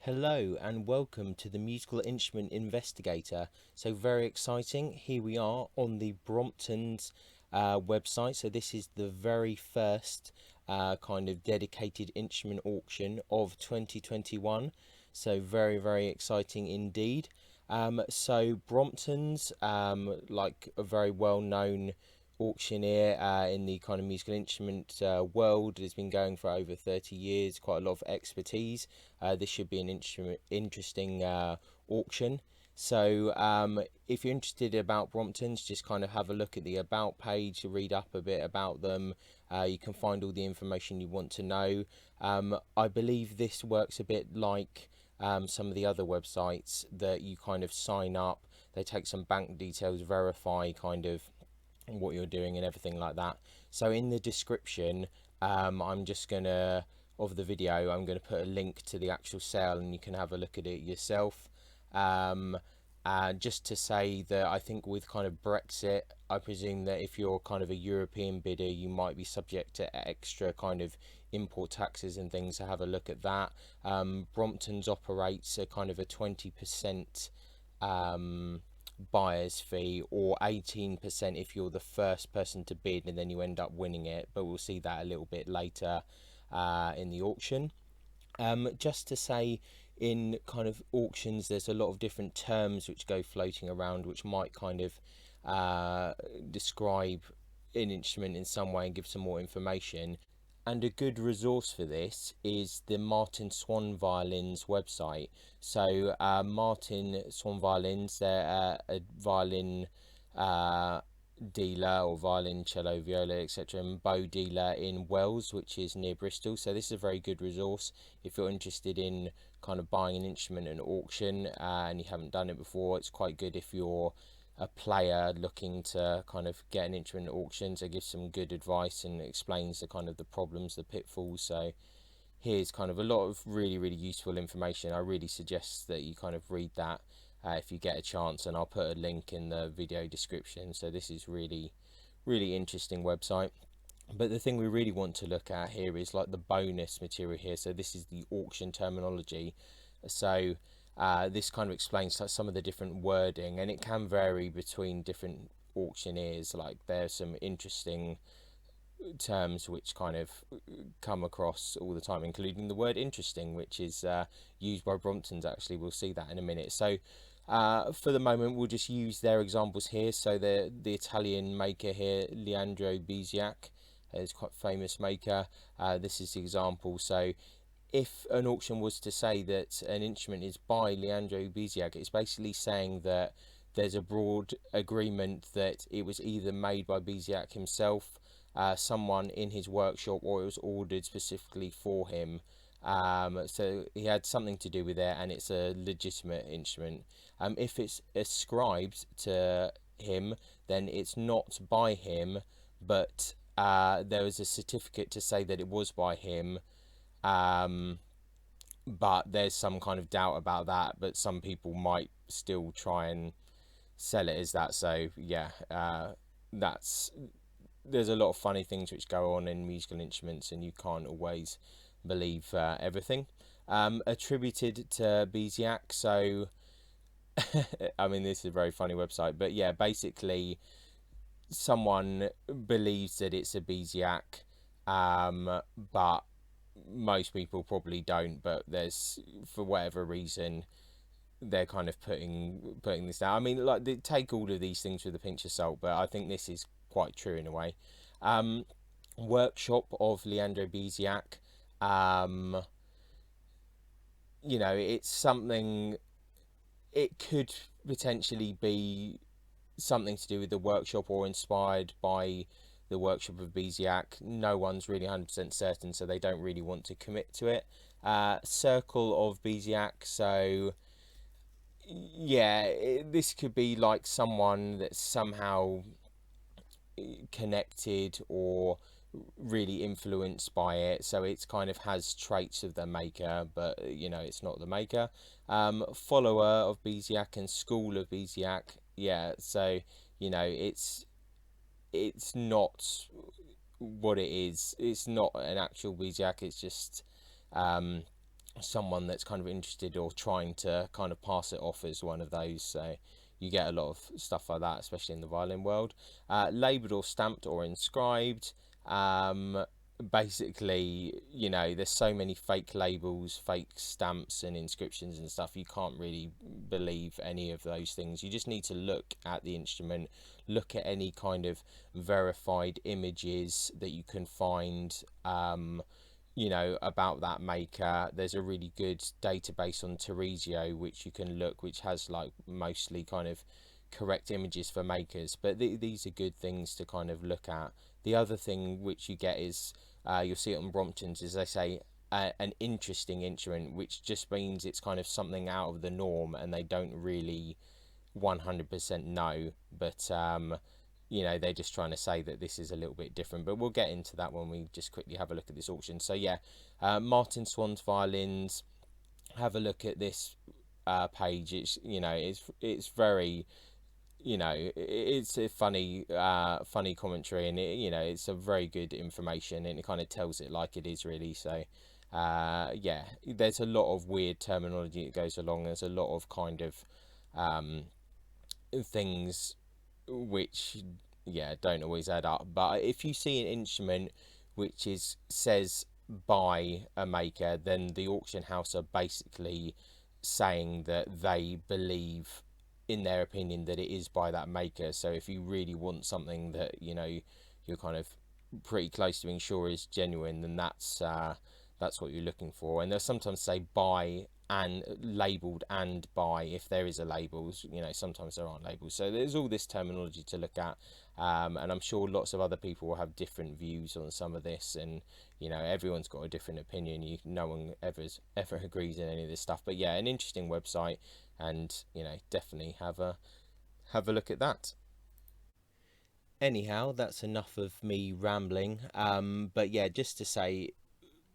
Hello and welcome to the Musical Instrument Investigator. So very exciting, here we are on the Brompton's website. So this is the very first kind of dedicated instrument auction of 2021. So very exciting indeed. So Brompton's, like a very well known auctioneer in the kind of musical instrument world, has been going for over 30 years, quite a lot of expertise. This should be an interesting auction. So if you're interested about Brompton's, just kind of have a look at the about page, read up a bit about them. You can find all the information you want to know. I believe this works a bit like some of the other websites that you kind of sign up. They take some bank details, verify kind of what you're doing and everything like that. So in the description, I'm just gonna of the video, I'm going to put a link to the actual sale and you can have a look at it yourself. Just to say that I think with kind of Brexit, I presume that if you're kind of a European bidder, you might be subject to extra kind of import taxes and things. So have a look at that. Brompton's operates a kind of a 20% buyer's fee, or 18% if you're the first person to bid and then you end up winning it, but we'll see that a little bit later in the auction. Just to say, in kind of auctions there's a lot of different terms which go floating around, which might kind of describe an instrument in some way and give some more information. And a good resource for this is the Martin Swan Violins website. So Martin Swan Violins, they're a violin dealer, or violin, cello, viola, etc., and bow dealer in Wells, which is near Bristol. So this is a very good resource if you're interested in kind of buying an instrument at an auction and you haven't done it before. It's quite good if you're a player looking to kind of get an instrument at auction. So it gives some good advice and explains the kind of the problems, the pitfalls. So here's kind of a lot of really useful information. I really suggest that you kind of read that if you get a chance, and I'll put a link in the video description. So this is really interesting website. But the thing we really want to look at here is like the bonus material here. So this is the auction terminology. So this kind of explains like some of the different wording, and it can vary between different auctioneers. Like there's some interesting terms which kind of come across all the time, including the word interesting, which is used by Brompton's actually. We'll see that in a minute. So for the moment we'll just use their examples here. So the Italian maker here, Leandro Biziac, is quite a famous maker. This is the example. So if an auction was to say that an instrument is by Leandro Biziac, it's basically saying that there's a broad agreement that it was either made by Biziac himself, someone in his workshop, or it was ordered specifically for him. So he had something to do with it, and it's a legitimate instrument. If it's ascribed to him, then it's not by him, but there was a certificate to say that it was by him. But there's some kind of doubt about that, but some people might still try and sell it as that. So yeah, there's a lot of funny things which go on in musical instruments, and you can't always believe everything. Attributed to Biziac. So I mean, this is a very funny website, but yeah, basically someone believes that it's a Biziac, but most people probably don't. But there's, for whatever reason, they're kind of putting this down. I mean, like, they take all of these things with a pinch of salt, but I think this is quite true in a way. Workshop of Leandro Biziac. You know, it's something. It could potentially be something to do with the workshop, or inspired by the workshop of Biziac. No one's really 100% certain, so they don't really want to commit to it. Circle of Biziac. So yeah, this could be like someone that's somehow connected or really influenced by it. So it's kind of has traits of the maker, but you know, it's not the maker. Follower of Biziac and school of Biziac. Yeah, so you know, it's not what it is. It's not an actual Biziac. It's just someone that's kind of interested or trying to kind of pass it off as one of those. So you get a lot of stuff like that, especially in the violin world. Labelled or stamped or inscribed. Basically, you know, there's so many fake labels, fake stamps and inscriptions and stuff, you can't really believe any of those things. You just need to look at the instrument, look at any kind of verified images that you can find, you know, about that maker. There's a really good database on Teresio which you can look, which has like mostly kind of correct images for makers, but these are good things to kind of look at. The other thing which you get is, you'll see it on Bromptons, is they say an interesting instrument, which just means it's kind of something out of the norm and they don't really 100% know, but you know, they're just trying to say that this is a little bit different. But we'll get into that when we just quickly have a look at this auction. So yeah, Martin Swan's violins, have a look at this page. It's, you know, it's very, you know, it's a funny commentary, and it, you know, it's a very good information, and it kind of tells it like it is really. So yeah, there's a lot of weird terminology that goes along. There's a lot of kind of things which, yeah, don't always add up. But if you see an instrument which is says by a maker, then the auction house are basically saying that they believe, in their opinion, that it is by that maker. So if you really want something that, you know, you're kind of pretty close to being sure is genuine, then that's what you're looking for. And they'll sometimes say by and labeled and by, if there is a label. You know, sometimes there aren't labels, so there's all this terminology to look at, and I'm sure lots of other people will have different views on some of this, and you know, everyone's got a different opinion. No one ever agrees in any of this stuff. But yeah, an interesting website, and you know, definitely have a look at that. Anyhow, that's enough of me rambling, but yeah, just to say,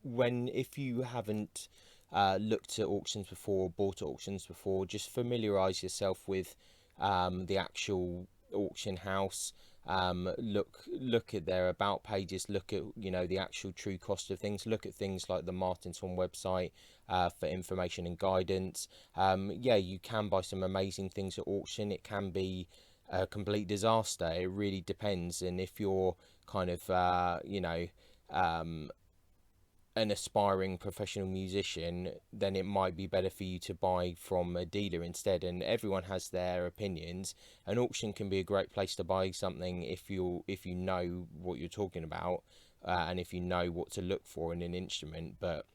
if you haven't looked at auctions before, bought at auctions before, just familiarize yourself with the actual auction house. Look at their about pages, look at, you know, the actual true cost of things, look at things like the Martin Swan website for information and guidance. Yeah, you can buy some amazing things at auction. It can be a complete disaster. It really depends. And if you're kind of you know, an aspiring professional musician, then it might be better for you to buy from a dealer instead. And everyone has their opinions. An auction can be a great place to buy something if you know what you're talking about, and if you know what to look for in an instrument. But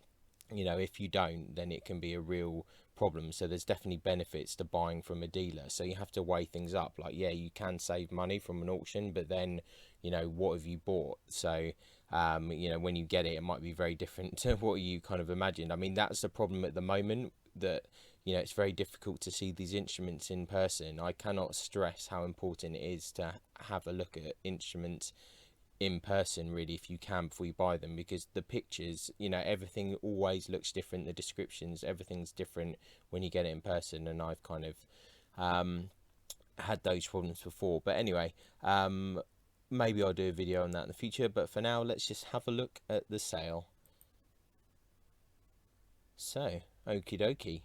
you know, if you don't, then it can be a real problem. So there's definitely benefits to buying from a dealer. So you have to weigh things up. Like, yeah, you can save money from an auction, but then, you know, what have you bought? So you know, when you get it, it might be very different to what you kind of imagined. I mean, that's the problem at the moment, that, you know, it's very difficult to see these instruments in person. I cannot stress how important it is to have a look at instruments in person, really, if you can, before you buy them, because the pictures, you know, everything always looks different, the descriptions, everything's different when you get it in person. And I've kind of had those problems before. But anyway, maybe I'll do a video on that in the future, but for now, let's just have a look at the sale. So, okie dokie,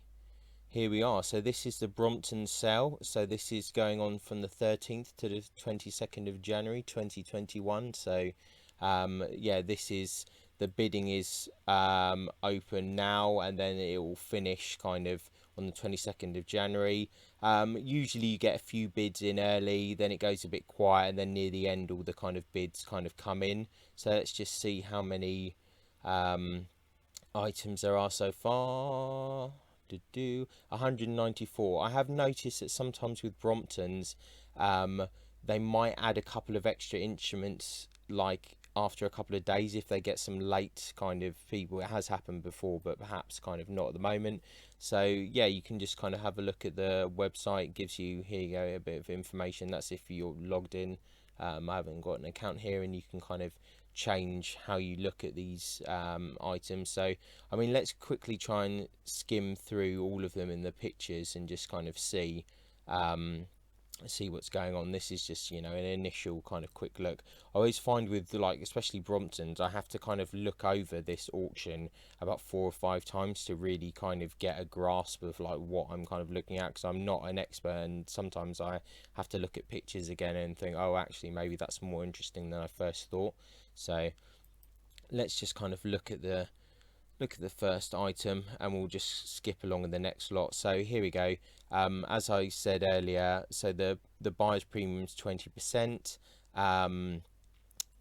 here we are. So this is the Brompton sale. So this is going on from the 13th to the 22nd of January 2021. So yeah, this is, the bidding is open now, and then it will finish kind of on the 22nd of January. Usually you get a few bids in early, then it goes a bit quiet, and then near the end all the kind of bids kind of come in. So let's just see how many items there are so far. 194. I have noticed that sometimes with Bromptons, they might add a couple of extra instruments, like after a couple of days, if they get some late kind of people. It has happened before, but perhaps kind of not at the moment. So yeah, you can just kind of have a look at the website. It gives you, here you go, a bit of information. That's if you're logged in. I haven't got an account here, and you can kind of change how you look at these items. So I mean, let's quickly try and skim through all of them in the pictures and just kind of see see what's going on. This is just, you know, an initial kind of quick look. I always find with, like, especially Bromptons, I have to kind of look over this auction about 4 or 5 times to really kind of get a grasp of like what I'm kind of looking at, because I'm not an expert, and sometimes I have to look at pictures again and think, oh, actually maybe that's more interesting than I first thought. So let's just kind of look at the first item, and we'll just skip along in the next lot. So here we go. As I said earlier, so the buyer's premium is 20%.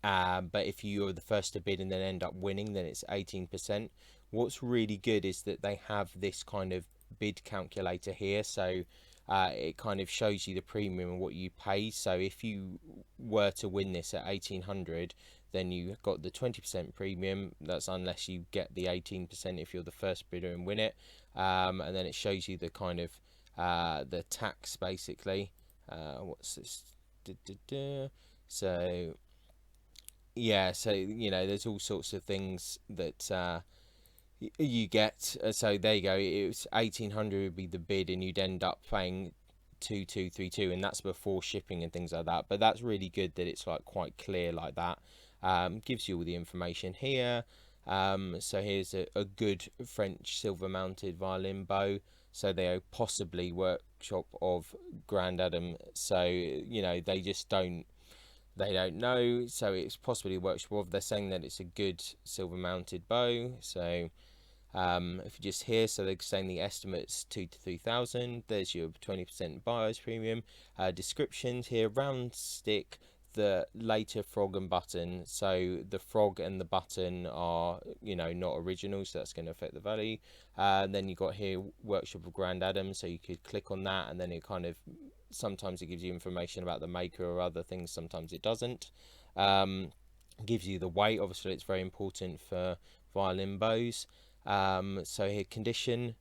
But if you are the first to bid and then end up winning, then it's 18%. What's really good is that they have this kind of bid calculator here, so it kind of shows you the premium and what you pay. So if you were to win this at 1800, then you got the 20% premium. That's unless you get the 18% if you're the first bidder and win it. And then it shows you the kind of the tax basically. What's this? So yeah, so you know, there's all sorts of things that you get. So there you go. It was 1800 would be the bid, and you'd end up paying 2232, and that's before shipping and things like that. But that's really good that it's like quite clear like that. Gives you all the information here. So here's a good French silver mounted violin bow. So they are possibly workshop of Grand Adam. So you know, they don't know, so it's possibly a workshop of. They're saying that it's a good silver mounted bow. So if you just hear, so they're saying the estimate's 2 to 3,000. There's your 20% buyer's premium. Descriptions here: round stick, the later frog and button. So the frog and the button are, you know, not original, so that's going to affect the value. Then you got here workshop of Grand Adam, so you could click on that, and then it kind of, sometimes it gives you information about the maker or other things, sometimes it doesn't. Gives you the weight, obviously it's very important for violin bows. So here, condition,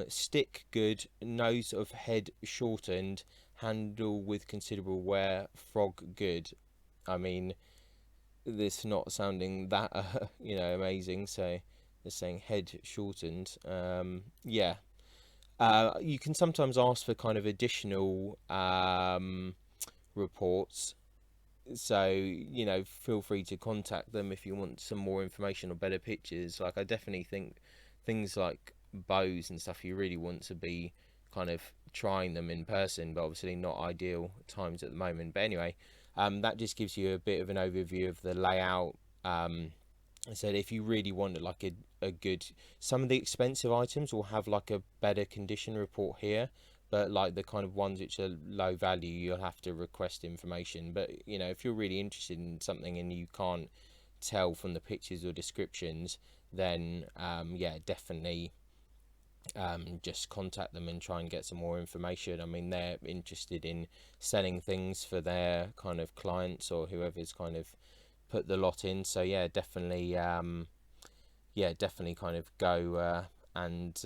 stick good, nose of head shortened, handle with considerable wear, frog good. I mean, this not sounding that you know, amazing. So they're saying head shortened. Yeah. You can sometimes ask for kind of additional reports, so you know, feel free to contact them if you want some more information or better pictures. Like, I definitely think things like bows and stuff, you really want to be kind of trying them in person, but obviously not ideal times at the moment. But anyway, that just gives you a bit of an overview of the layout. I said if you really want like a good, some of the expensive items will have like a better condition report here, but like the kind of ones which are low value, you'll have to request information. But you know, if you're really interested in something and you can't tell from the pictures or descriptions, then yeah, definitely just contact them and try and get some more information. I mean, they're interested in selling things for their kind of clients or whoever's kind of put the lot in. So yeah, definitely definitely kind of go and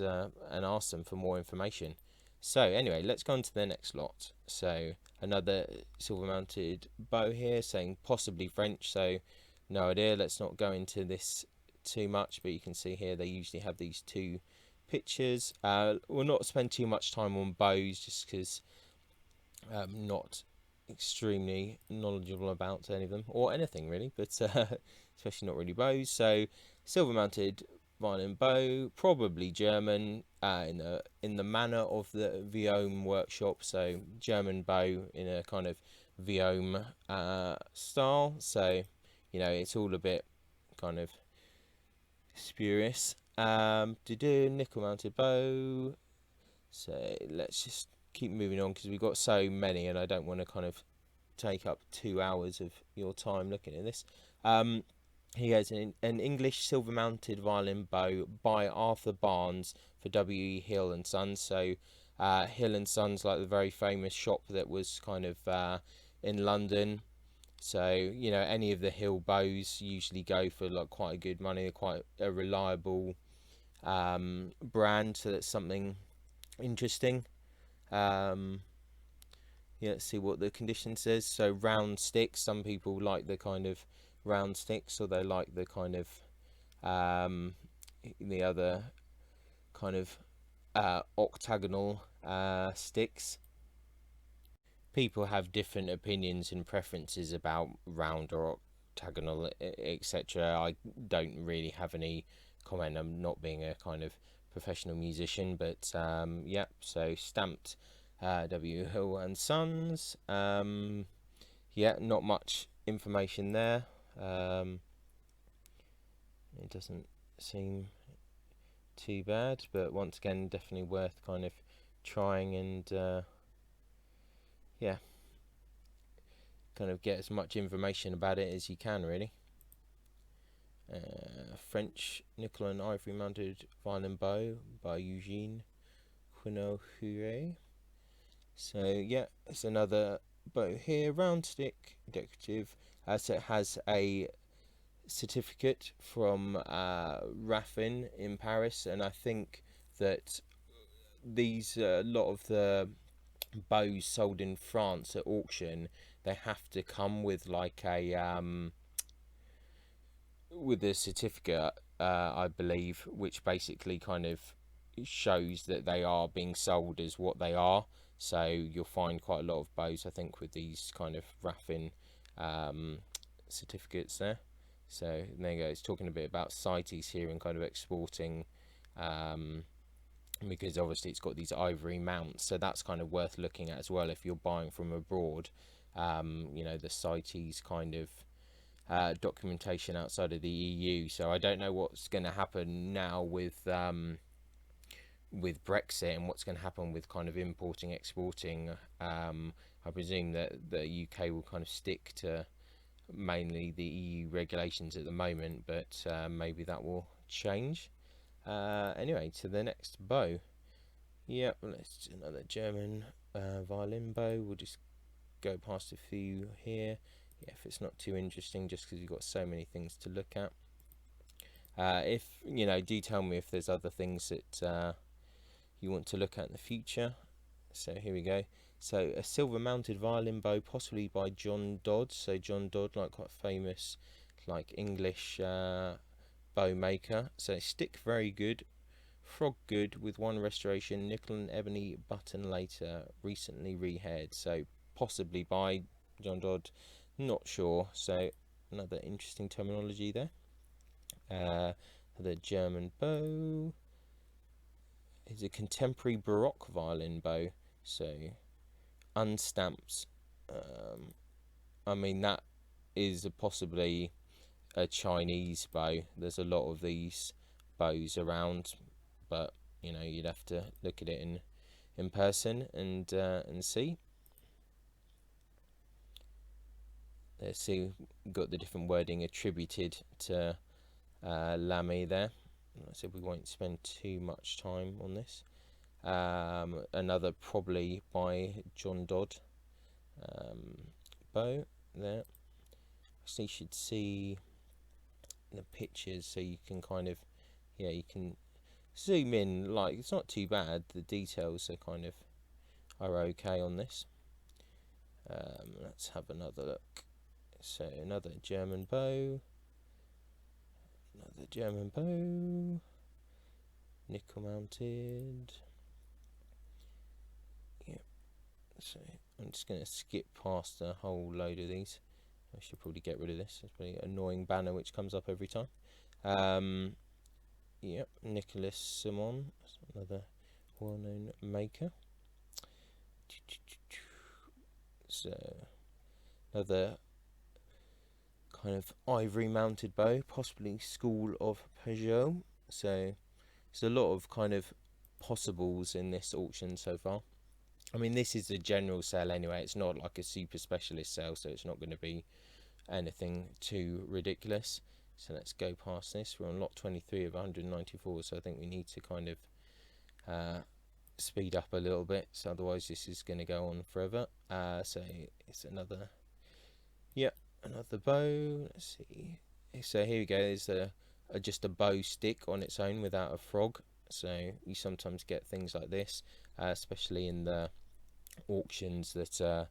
ask them for more information. So anyway, let's go on to the next lot. So another silver mounted bow here, saying possibly French, so no idea. Let's not go into this too much, but you can see here they usually have these two pictures. We'll not spend too much time on bows just because I'm not extremely knowledgeable about any of them or anything really, but especially not really bows. So silver mounted violin bow, probably German, in the manner of the Viome workshop. So German bow in a kind of Viome style. So you know, it's all a bit kind of spurious. Nickel mounted bow. So let's just keep moving on because we've got so many, and I don't want to kind of take up 2 hours of your time looking at this. He has an English silver mounted violin bow by Arthur Barnes for W.E. Hill and Sons. So Hill and Sons, like the very famous shop that was kind of in London. So you know, any of the Hill bows usually go for like quite a good money. They're quite a reliable brand, so that's something interesting. Yeah, let's see what the condition says. So round sticks, some people like the kind of round sticks, or they like the kind of the other kind of octagonal sticks. people have different opinions and preferences about round or octagonal, etc. I don't really have any comment. I'm not being a kind of professional musician, but yeah. So stamped W Hill and Sons. Yeah, not much information there. It doesn't seem too bad, but once again, definitely worth kind of trying and yeah, kind of get as much information about it as you can, really. French nickel and ivory mounted violin bow by Eugene Quinohure. So yeah, it's another bow here, round stick, decorative. So it has a certificate from Raffin in Paris, and I think that these a lot of the bows sold in France at auction, they have to come with like a with a certificate, I believe, which basically kind of shows that they are being sold as what they are. So you'll find quite a lot of bows, I think, with these kind of Raffin certificates there. So there you go. It's talking a bit about CITES here and kind of exporting, because obviously it's got these ivory mounts. So that's kind of worth looking at as well if you're buying from abroad. You know, the CITES kind of documentation outside of the EU. So I don't know what's going to happen now with Brexit and what's going to happen with kind of importing, exporting. I presume that the UK will kind of stick to mainly the EU regulations at the moment, but maybe that will change. Anyway, to the next bow. Yep, let's do another German violin bow. We'll just go past a few here. Yeah, if it's not too interesting, just because you've got so many things to look at. If you know, do tell me if there's other things that you want to look at in the future. So here we go. So a silver mounted violin bow, possibly by John Dodd. So John Dodd, like quite famous, like English bow maker. So stick very good, frog good with one restoration, nickel and ebony button later, recently rehaired. So possibly by John Dodd, not sure. So another interesting terminology there. The German bow is a contemporary Baroque violin bow. So unstamped. I mean, that is possibly a Chinese bow. There's a lot of these bows around, but you know, you'd have to look at it in person and see. Let's see, got the different wording attributed to Lamy there. So we won't spend too much time on this. Another probably by John Dodd bow there. So you should see the pictures, so you can kind of, yeah, you can zoom in. Like, it's not too bad. The details are kind of are okay on this. Let's have another look. So another German bow, nickel mounted. Yep. So I'm just going to skip past a whole load of these. I should probably get rid of this. It's a pretty annoying banner which comes up every time. Yep, Nicholas Simon, another well-known maker. So another kind of ivory mounted bow, possibly school of Peugeot. So there's a lot of kind of possibles in this auction so far. I mean, this is a general sale anyway. It's not like a super specialist sale, so it's not going to be anything too ridiculous. So let's go past this. We're on lot 23 of 194, so I think we need to kind of speed up a little bit, so otherwise this is going to go on forever. So it's another, yep, another bow. Let's see. So here we go. There's just a bow stick on its own without a frog. So you sometimes get things like this, especially in the auctions that are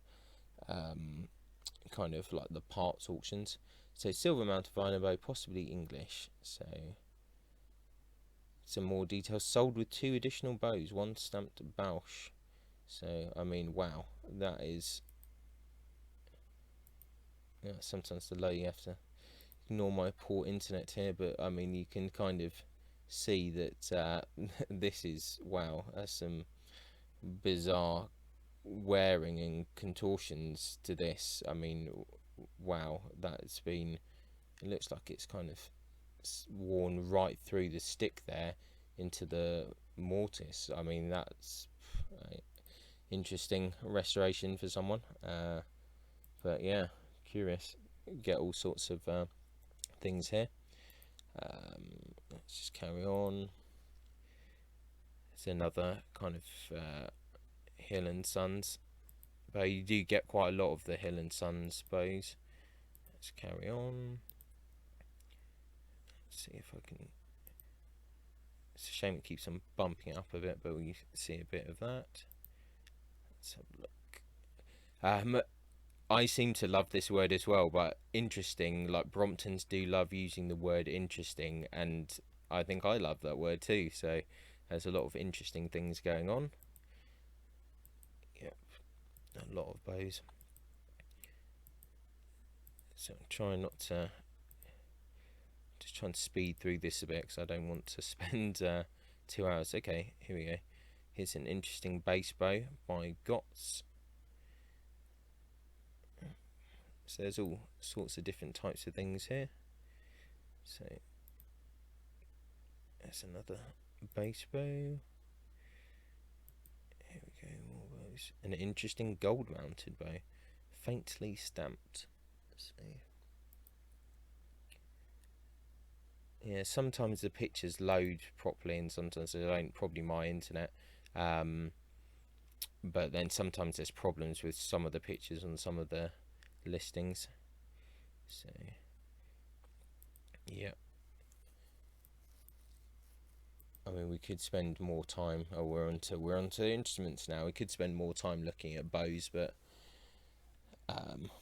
kind of like the parts auctions. So silver mounted violin bow, possibly English. So some more details. Sold with 2 additional bows, 1 stamped Bausch. So I mean, wow, that is sometimes the low, you have to ignore my poor internet here, but I mean you can kind of see that this is, wow, that's some bizarre wearing and contortions to this. I mean, wow, that's been, it looks like it's kind of worn right through the stick there into the mortise. I mean, that's interesting restoration for someone, but yeah, curious. Get all sorts of things here. Let's just carry on. It's another kind of Hill and Sons bow. You do get quite a lot of the Hill and Sons bows. Let's carry on. Let's see if I can. It's a shame it keeps on bumping up a bit, but we see a bit of that. Let's have a look. I seem to love this word as well, but interesting, like Bromptons do love using the word interesting, and I think I love that word too, so there's a lot of interesting things going on. Yep, a lot of bows. So I'm trying not to, just trying to speed through this a bit because I don't want to spend 2 hours. Okay, here we go. Here's an interesting bass bow by Gotts. So there's all sorts of different types of things here. So there's another bass bow. Here we go, more bows. An interesting gold mounted bow, faintly stamped. Let's see. Yeah, sometimes the pictures load properly and sometimes they don't, probably my internet. But then sometimes there's problems with some of the pictures on some of the listings. So yeah, I mean we could spend more time. Oh, we're onto instruments now. We could spend more time looking at bows, but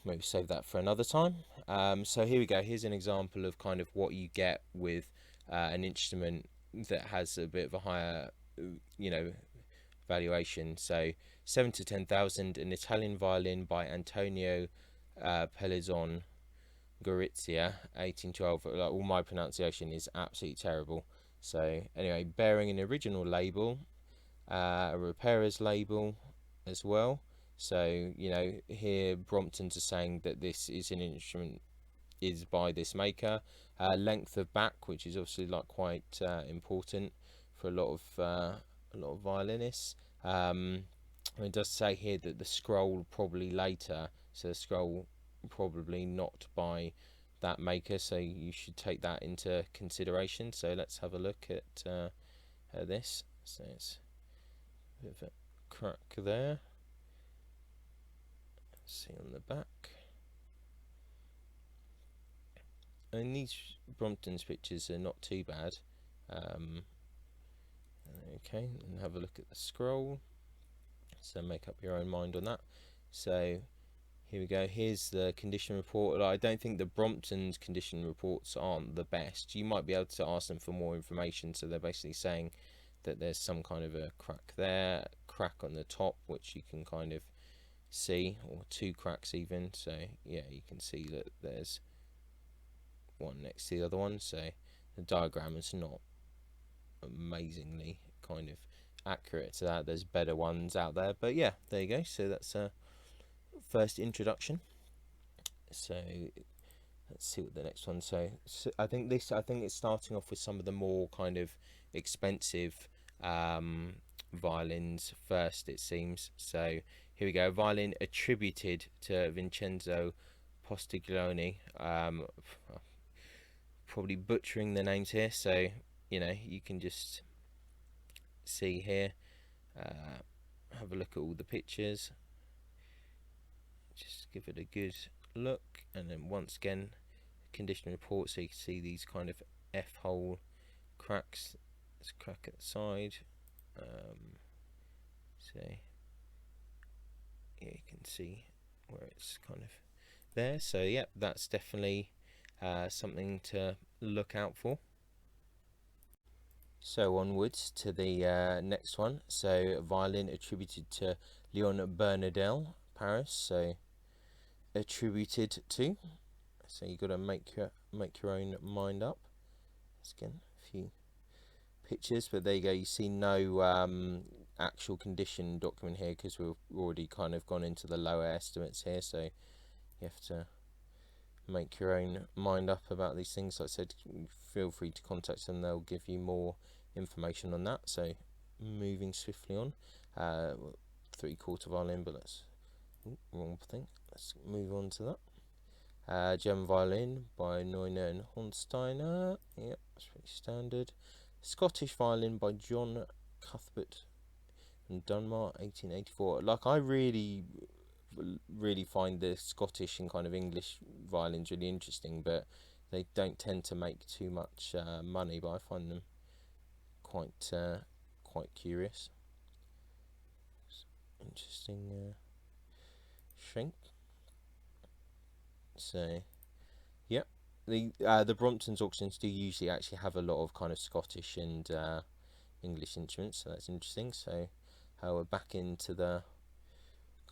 maybe save that for another time. So here we go. Here's an example of kind of what you get with an instrument that has a bit of a higher, valuation. So 7 to 10,000, an Italian violin by Antonio Pellizzon Gorizia, 1812. Like, all my pronunciation is absolutely terrible. So anyway, bearing an original label, a repairer's label as well. So here Bromptons are saying that this is an instrument is by this maker. Length of back, which is obviously like quite important for a lot of violinists. It does say here that the scroll probably later, so the scroll probably not by that maker, so you should take that into consideration. So let's have a look at this. So it's a bit of a crack there. Let's see on the back. And these Brompton's pictures are not too bad. Okay, and have a look at the scroll. So make up your own mind on that. So here we go. Here's the condition report. I don't think the Brompton's condition reports aren't the best. You might be able to ask them for more information. So they're basically saying that there's some kind of a crack there, crack on the top, which you can kind of see, or 2 cracks even. So yeah, you can see that there's one next to the other one. So the diagram is not amazingly kind of accurate to that. There's better ones out there, but yeah, there you go. So that's a first introduction. So let's see what the next one. So I think it's starting off with some of the more kind of expensive violins first, it seems. So here we go. Violin attributed to Vincenzo Postiglione. Probably butchering the names here, so you can just see here, have a look at all the pictures, just give it a good look, and then once again condition report, so you can see these kind of F-hole cracks. There's a crack at the side, so yeah, you can see where it's kind of there. So yeah, that's definitely something to look out for. So onwards to the next one. So violin attributed to Leon Bernardel, Paris. So attributed to. So you got to make your own mind up. Again, a few pictures, but there you go. You see no actual condition document here because we've already kind of gone into the lower estimates here. So you have to make your own mind up about these things. Like I said, feel free to contact them. They'll give you more information on that. So moving swiftly on, 3/4 violin, but that's wrong thing. Let's move on to that. German violin by Neuner and Hornsteiner. Yep, that's pretty standard. Scottish violin by John Cuthbert and Dunmar, 1884. Like, I really find the Scottish and kind of English violins really interesting, but they don't tend to make too much money, but I find them quite curious. Interesting shape. So yeah, the Brompton's auctions do usually actually have a lot of kind of Scottish and English instruments, so that's interesting. So we're back into the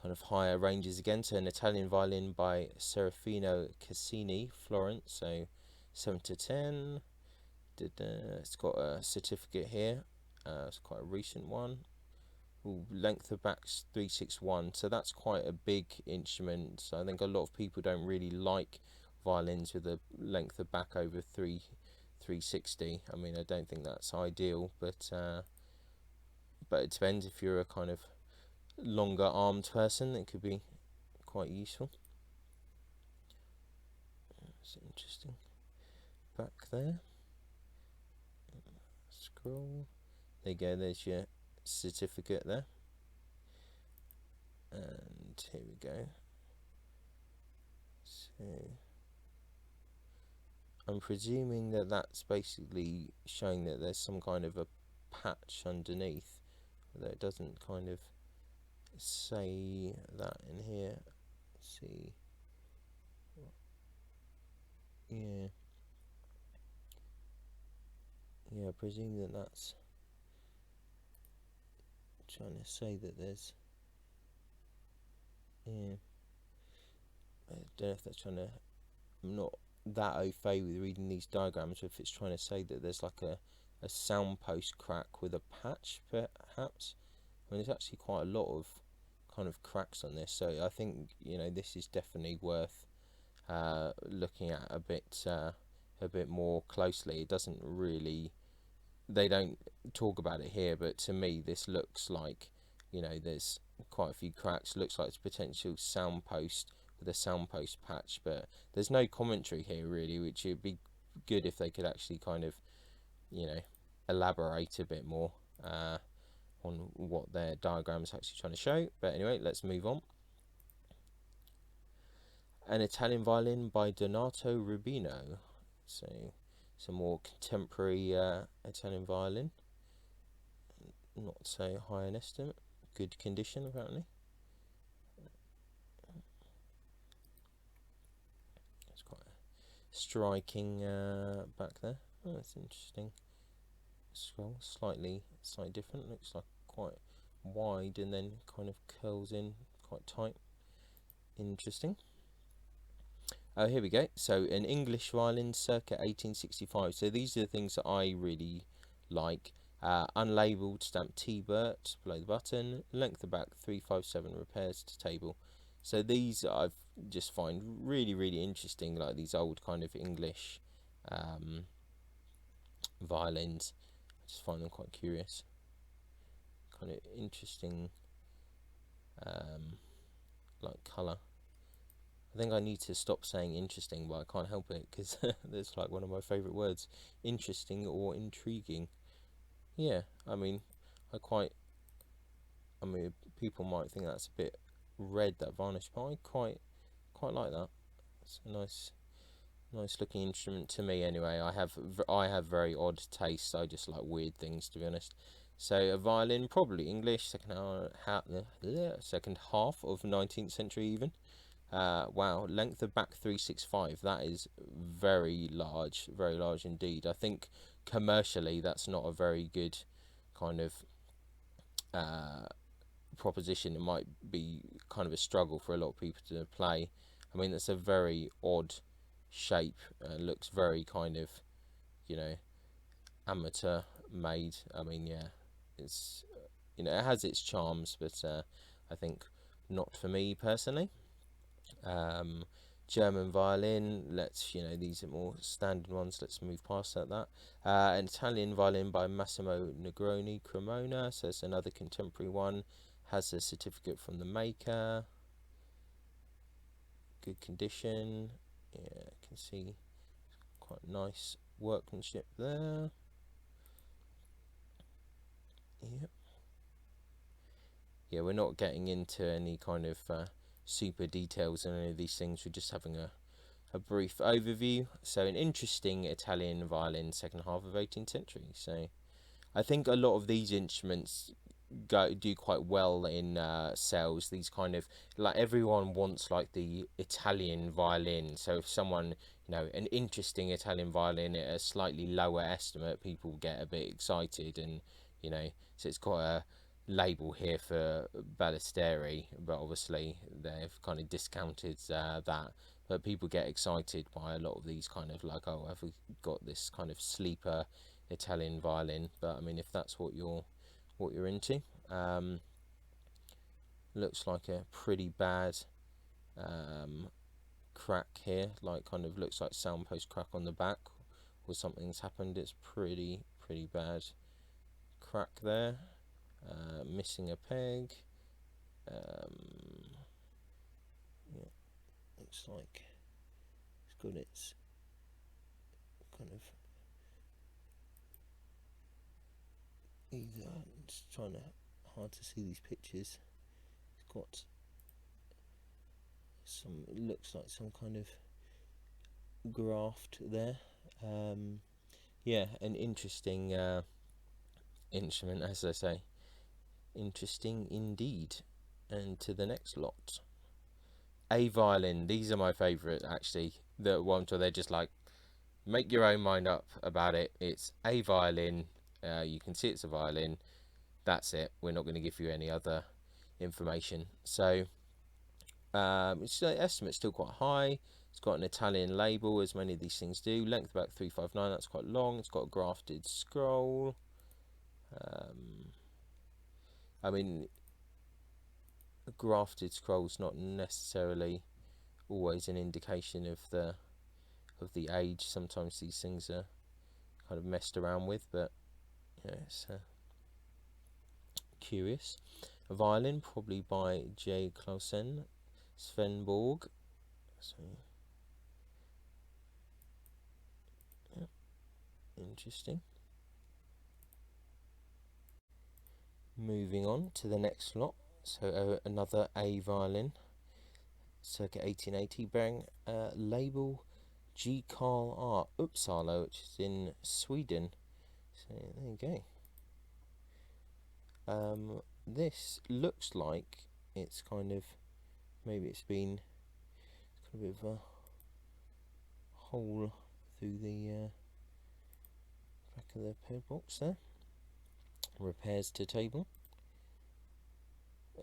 kind of higher ranges again. So an Italian violin by Serafino Cassini, Florence, so 7 to 10. It's got a certificate here. It's quite a recent one. Ooh, length of back's 361, so that's quite a big instrument. So I think a lot of people don't really like violins with a length of back over 360. I mean, I don't think that's ideal, but it depends. If you're a kind of longer armed person, it could be quite useful. It's interesting. Back there. Scroll. There you go. There's your certificate there. And here we go. So I'm presuming that that's basically showing that there's some kind of a patch underneath, although it doesn't kind of say that in here. Let's see. Yeah, I presume that that's trying to say that there's, I don't know if that's trying to, I'm not that au fait with reading these diagrams, or if it's trying to say that there's like a soundpost crack with a patch, perhaps. I mean, there's actually quite a lot of kind of cracks on this, so I think, this is definitely worth looking at a bit more closely. It doesn't really, they don't talk about it here, but to me this looks like, there's quite a few cracks. Looks like it's potential soundpost with a soundpost patch, but there's no commentary here really, which would be good if they could actually kind of, elaborate a bit more on what their diagram's actually trying to show. But anyway, let's move on. An Italian violin by Donato Rubino. So some more contemporary Italian violin. Not so high an estimate. Good condition apparently. It's quite a striking back there. Oh, that's interesting. Scroll slightly different. Looks like quite wide and then kind of curls in quite tight. Interesting. Oh, here we go. So an English violin circa 1865. So these are the things that I really like. Unlabeled, stamped T-Bert below the button. Length of back 357, repairs to table. So these I've just find really interesting, like these old kind of English violins. I just find them quite curious. Kind of interesting like colour. I think I need to stop saying interesting, but I can't help it because that's like one of my favourite words. Interesting or intriguing. Yeah, I mean, people might think that's a bit red, that varnish, but I quite like that. It's a nice looking instrument to me anyway. I have very odd tastes. I just like weird things, to be honest. So a violin, probably English, second half of 19th century even. Wow, length of back 365. That is very large indeed. I think commercially that's not a very good kind of proposition. It might be kind of a struggle for a lot of people to play. I mean, that's a very odd shape. Looks very kind of, you know, amateur made. I mean, yeah, it's, you know, it has its charms, but I think not for me personally. German violin, let's, you know, these are more standard ones, let's move past that. An Italian violin by Massimo Negroni, Cremona, so it's another contemporary one, has a certificate from the maker, good condition, yeah, I can see quite nice workmanship there. Yep. Yeah, we're not getting into any kind of super details on any of these things, we're just having a brief overview. So an interesting Italian violin, second half of 18th century. So I think a lot of these instruments do quite well in sales. These kind of, like, everyone wants like the Italian violin. So if someone, you know, an interesting Italian violin at a slightly lower estimate, people get a bit excited, and, you know, so it's quite a label here for Ballesteri, but obviously they've kind of discounted that. But people get excited by a lot of these kind of, like, oh, have we got this kind of sleeper Italian violin? But I mean, if that's what you're into, looks like a pretty bad crack here, like kind of looks like soundpost crack on the back, or something's happened. It's pretty bad crack there. Missing a peg. Yeah, looks like it's got its kind of, either, it's trying to, hard to see these pictures, it's got some, it looks like some kind of graft there. Yeah, an interesting instrument, as I say, interesting indeed. And to the next lot, a violin. These are my favourite, actually, the ones where they're just like, make your own mind up about it. It's a violin, you can see it's a violin, that's it, we're not going to give you any other information. So its estimate's still quite high. It's got an Italian label, as many of these things do. Length about 359, that's quite long. It's got a grafted scroll. I mean, a grafted scroll's not necessarily always an indication of the age. Sometimes these things are kind of messed around with, but yeah, it's curious. A violin, probably by J. Clausen, Svenborg. So, yeah, interesting. Moving on to the next lot. So another A violin, circa 1880, bearing label G. Carl R. Uppsala, which is in Sweden. So there you go. This looks like it's kind of, maybe it's been kind of a bit of a hole through the back of the peg box there. Repairs to table.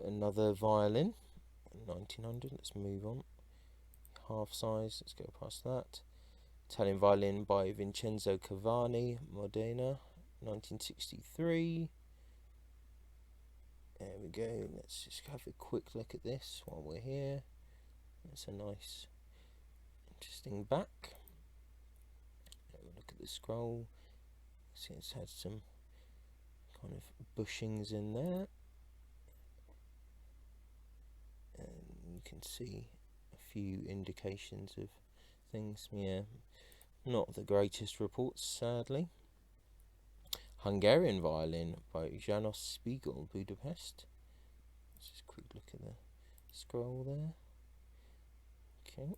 Another violin, 1900. Let's move on. Half size. Let's go past that. Italian violin by Vincenzo Cavani, Modena, 1963. There we go. Let's just have a quick look at this while we're here. It's a nice, interesting back. Have a look at the scroll. See, it's had some kind of bushings in there, and you can see a few indications of things. Yeah, not the greatest reports, sadly. Hungarian violin by Janos Spiegel, Budapest. Let's just quick look at the scroll there. Okay.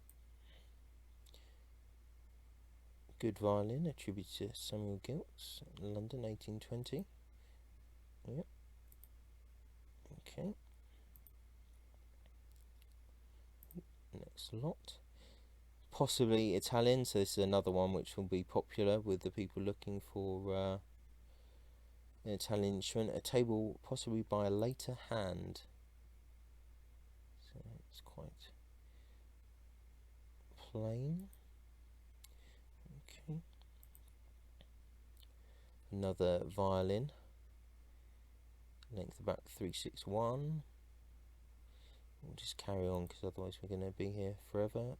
Good violin, attributed to Samuel Giltz, London, 1820. Yep. Okay. Next lot. Possibly Italian, so this is another one which will be popular with the people looking for an Italian instrument. A table possibly by a later hand. So it's quite plain. Okay. Another violin. Length of back 361. We'll just carry on because otherwise we're going to be here forever.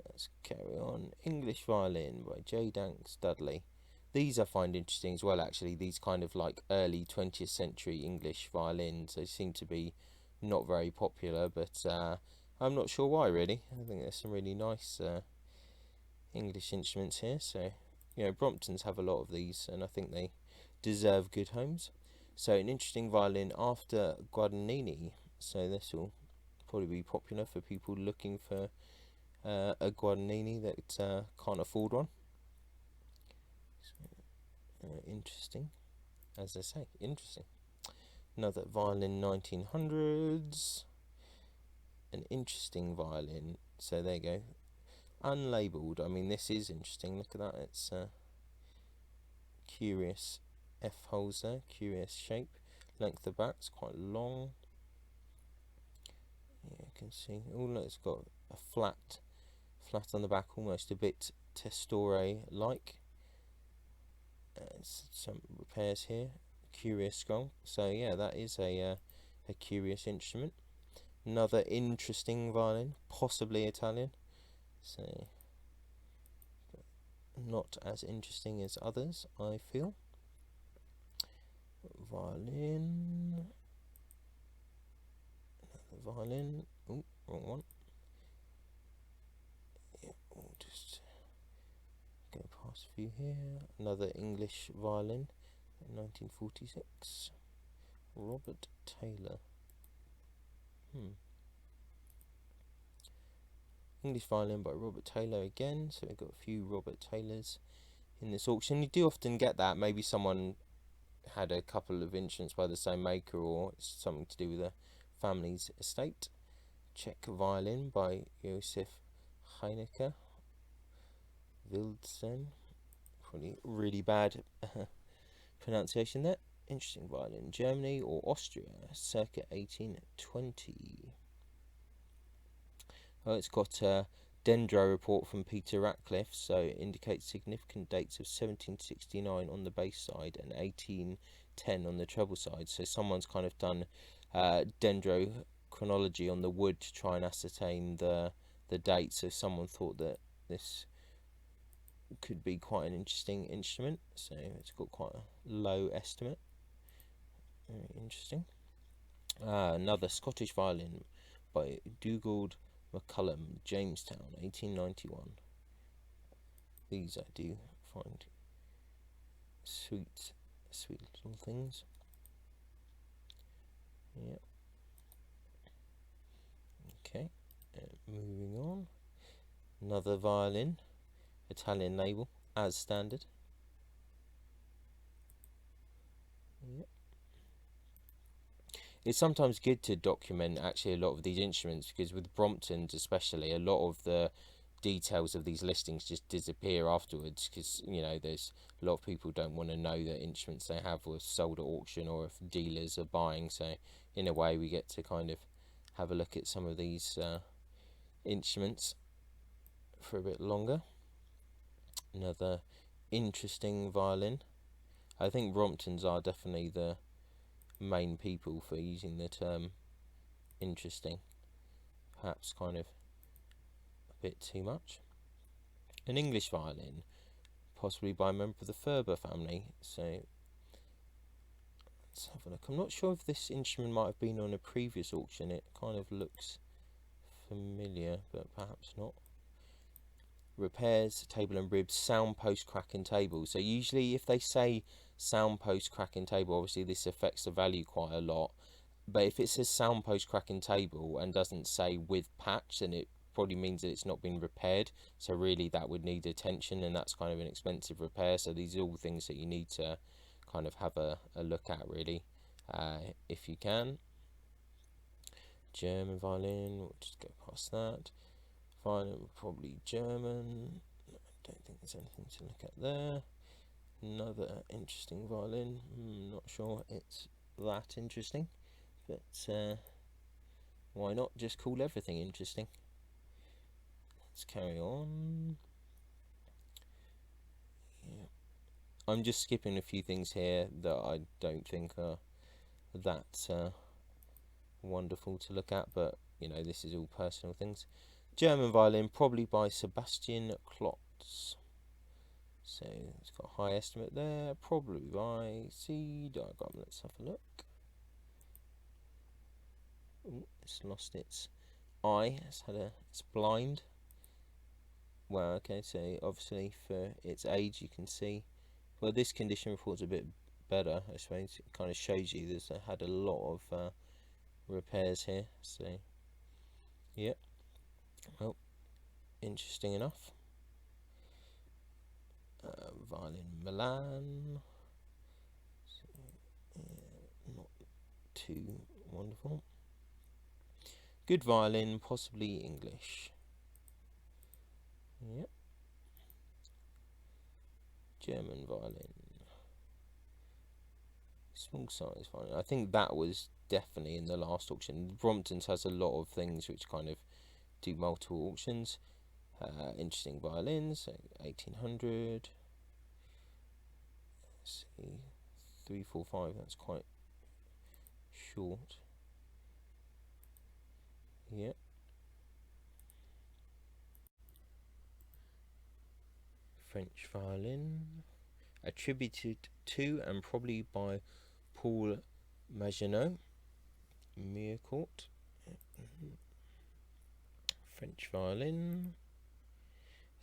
Let's carry on. English Violin by J. Danks Dudley. These I find interesting as well, actually. These kind of like early 20th century English violins. They seem to be not very popular, but I'm not sure why, really. I think there's some really nice English instruments here. So, you know, Bromptons have a lot of these, and I think they deserve good homes. So, an interesting violin after Guadagnini. So, this will probably be popular for people looking for a Guadagnini that can't afford one. So, interesting, as I say, interesting. Another violin 1900s. An interesting violin. So there you go. Unlabeled. I mean, this is interesting. Look at that. It's curious F holes there. Curious shape. Length of back's quite long. Yeah, you can see. Oh, it's got a flat on the back, almost a bit Testore-like. Some repairs here. Curious skull. So yeah, that is a curious instrument. Another interesting violin, possibly Italian. So not as interesting as others, I feel. Violin. Another violin. Oh, wrong one. Yeah, we'll just go past a few here. Another English violin, 1946. Robert Taylor. English violin by Robert Taylor again. So we've got a few Robert Taylors in this auction. You do often get that. Maybe someone had a couple of instruments by the same maker, or it's something to do with a family's estate. Czech violin by Josef Heinecker. Wildsen. Probably really bad pronunciation there. Interesting violin. Germany or Austria, circa 1820. Oh, it's got a dendro report from Peter Ratcliffe, so it indicates significant dates of 1769 on the bass side and 1810 on the treble side. So someone's kind of done dendrochronology on the wood to try and ascertain the dates. So someone thought that this could be quite an interesting instrument. So it's got quite a low estimate. Very interesting. Another Scottish violin by Dugald McCullum, Jamestown, 1891. These I do find sweet little things. Yep. Okay, moving on. Another violin, Italian label, as standard. Yep. It's sometimes good to document actually a lot of these instruments, because with Bromptons especially, a lot of the details of these listings just disappear afterwards, because, you know, there's a lot of people don't want to know that instruments they have were sold at auction or if dealers are buying. So in a way we get to kind of have a look at some of these instruments for a bit longer. Another interesting violin. I think Bromptons are definitely the main people for using the term interesting, perhaps kind of a bit too much. An English violin, possibly by a member of the Ferber family. So let's have a look. I'm not sure if this instrument might have been on a previous auction. It kind of looks familiar, but perhaps not. Repairs, table and ribs, sound post crack and table. So usually if they say sound post crack and table, obviously this affects the value quite a lot. But if it says sound post crack and table and doesn't say with patch, then it probably means that it's not been repaired. So really that would need attention, and that's kind of an expensive repair. So these are all things that you need to kind of have a look at, really, if you can. German violin, we'll just go past that. Violin, probably German. I don't think there's anything to look at there. Another interesting violin. Not sure it's that interesting, but why not just call everything interesting? let's carry on. Yeah. I'm just skipping a few things here that I don't think are that wonderful to look at, but you know, this is all personal things. German violin, probably by Sebastian Klotz. So it's got a high estimate there, probably by C diagram. Let's have a look. Ooh, it's lost its eye. It's blind. Well, okay, so obviously for its age, you can see. Well, this condition report's a bit better, I suppose. It kind of shows you there's had a lot of repairs here. So, yeah. Well, interesting enough. Violin Milan. So, not too wonderful. Good violin, possibly English. Yep. German violin. Small size violin. I think that was definitely in the last auction. Brompton's has a lot of things which kind of do multiple auctions. Interesting violins, so 1800. Let's see, 345. That's quite short. Yeah. French violin, attributed to and probably by Paul Maginot. Mirecourt. French violin.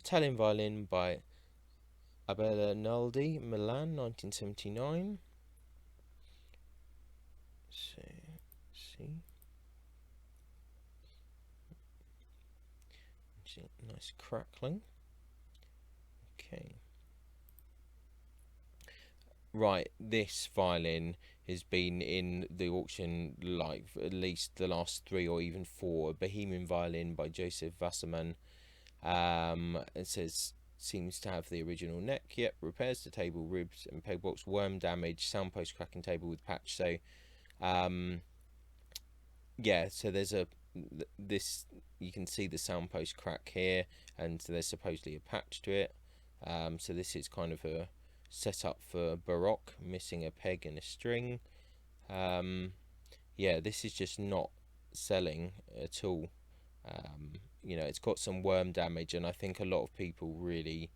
Italian violin by Abele Naldi, Milan, 1979. So, see. Nice crackling. Okay. Right, this violin has been in the auction like at least the last 3 or even 4. A Bohemian violin by Joseph Wasserman. It says seems to have the original neck. Yep, repairs to table, ribs and pegbox, worm damage, soundpost cracking table with patch. So, yeah. So there's this. You can see the soundpost crack here, and there's supposedly a patch to it. So this is kind of a setup for Baroque, missing a peg and a string. Yeah, this is just not selling at all. You know, it's got some worm damage, and I think a lot of people really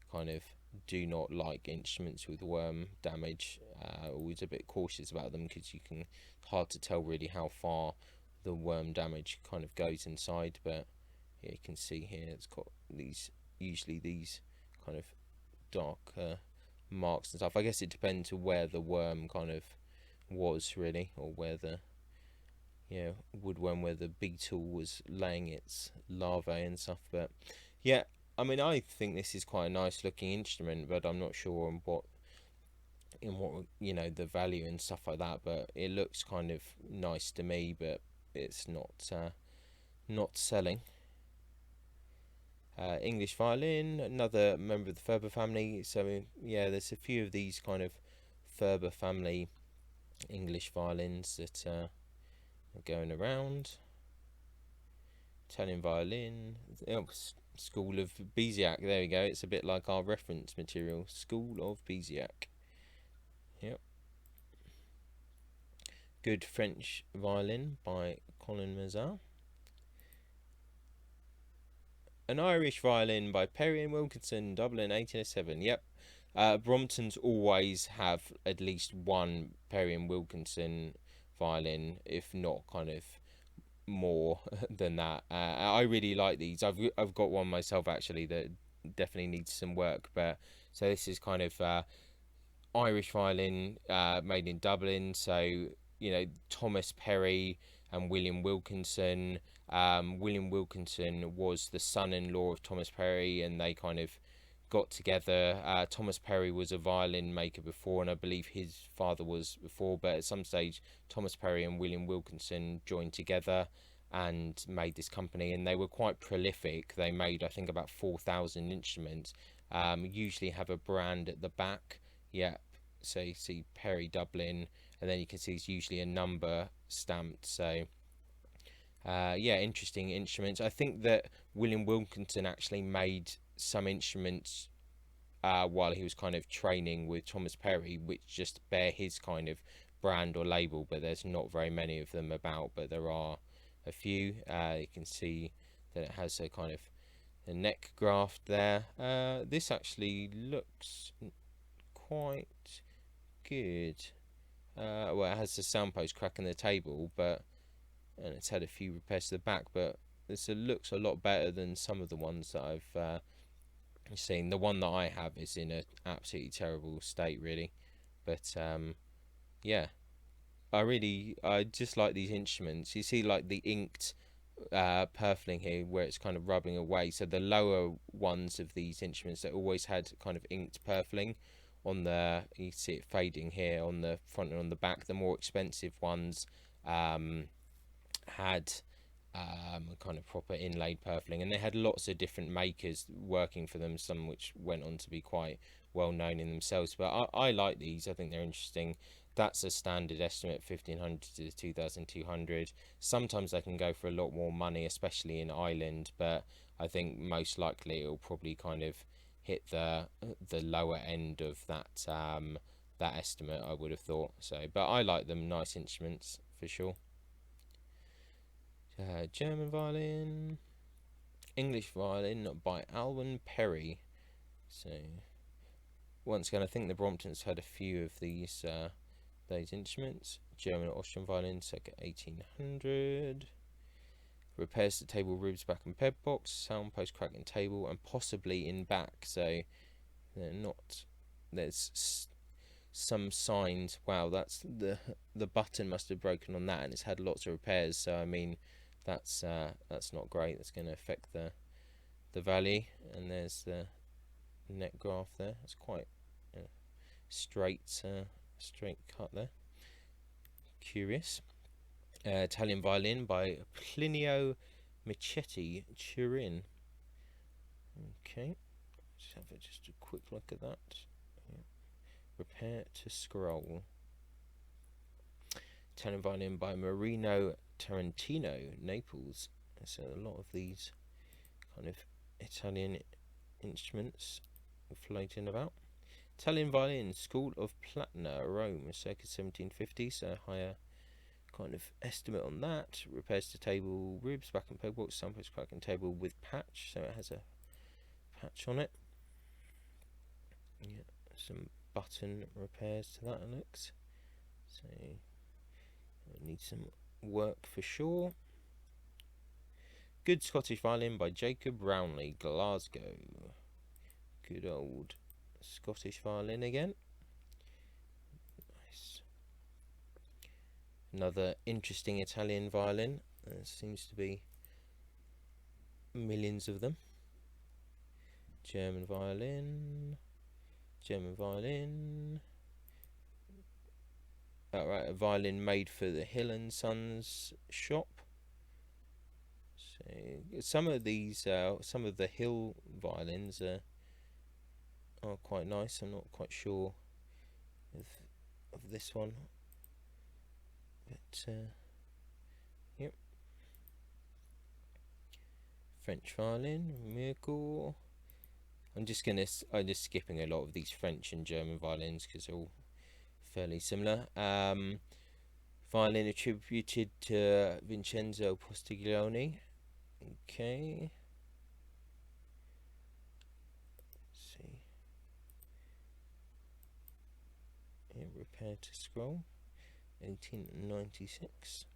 kind of do not like instruments with worm damage. Always a bit cautious about them because you can hard to tell really how far the worm damage kind of goes inside. But yeah, you can see here it's got usually these kind of dark marks and stuff. I guess it depends on where the worm kind of was really, or where the woodworm where the beetle was laying its larvae and stuff. But yeah, I mean, I think this is quite a nice looking instrument, but I'm not sure on what you know, the value and stuff like that. But it looks kind of nice to me, but it's not selling. English violin, another member of the Ferber family. So yeah, there's a few of these kind of Ferber family English violins that are going around. Italian violin, School of Biziac. There we go. It's a bit like our reference material. School of Biziac. Yep. Good French violin by Colin Mazar. An Irish violin by Perry and Wilkinson, Dublin, 1807. Yep. Bromptons always have at least one Perry and Wilkinson violin, if not kind of more than that. I really like these. I've got one myself actually that definitely needs some work. But so this is kind of Irish violin, made in Dublin. So you know, Thomas Perry and William Wilkinson. William Wilkinson was the son-in-law of Thomas Perry, and they kind of got together. Thomas Perry was a violin maker before, and I believe his father was before, but at some stage Thomas Perry and William Wilkinson joined together and made this company, and they were quite prolific. They made, I think, about 4,000 instruments. Usually have a brand at the back. Yep. So you see Perry Dublin, and then you can see it's usually a number stamped. So Yeah, interesting instruments. I think that William Wilkinson actually made some instruments while he was kind of training with Thomas Perry, which just bear his kind of brand or label, but there's not very many of them about, but there are a few. You can see that it has a kind of a neck graft there. This actually looks quite good. Well, it has the sound post crack in the table, and it's had a few repairs to the back, but this looks a lot better than some of the ones that I've seen. The one that I have is in an absolutely terrible state, really. But yeah, I just like these instruments. You see, like the inked purfling here, where it's kind of rubbing away. So the lower ones of these instruments that always had kind of inked purfling on the, you see it fading here on the front and on the back. The more expensive ones had kind of proper inlaid purfling, and they had lots of different makers working for them, some which went on to be quite well known in themselves. But I like these. I think they're interesting. That's a standard estimate, 1,500 to 2,200. Sometimes they can go for a lot more money, especially in Ireland, but I think most likely it'll probably kind of hit the lower end of that estimate, I would have thought. So, but I like them. Nice instruments for sure. German violin, English violin by Alvin Perry. So once again, I think the Bromptons had a few of these instruments. German or Austrian violin, circa 1800. Repairs to table, ribs, back and peg box, sound post crack in table, and possibly in back. So they're not. There's some signs. Wow, that's the button must have broken on that, and it's had lots of repairs. So I mean, that's not great. That's going to affect the value. And there's the neck graft there. It's quite straight cut there. Curious. Italian violin by Plinio Michetti, Turin. Okay, let's have just a quick look at that. Yeah. Repair to scroll. Italian violin by Marino Tarantino, Naples. So a lot of these kind of Italian instruments floating about. Italian violin, School of Platina, Rome, circa 1750. So higher kind of estimate on that. Repairs to table, ribs, back and peg box, sound post crack and table with patch. So it has a patch on it. Yeah, some button repairs to that, it looks. So it needs some work for sure. Good Scottish violin by Jacob Brownlee, Glasgow. Good old Scottish violin again. Nice. Another interesting Italian violin. There seems to be millions of them. German violin. Alright, a violin made for the Hill and Sons shop. So some of these, some of the Hill violins are quite nice. I'm not quite sure of this one, but yep. French violin, Miracle. I'm just skipping a lot of these French and German violins because they're all fairly similar. Violin attributed to Vincenzo Postiglione. Okay. Let's see. Yeah, repair to scroll. 1896.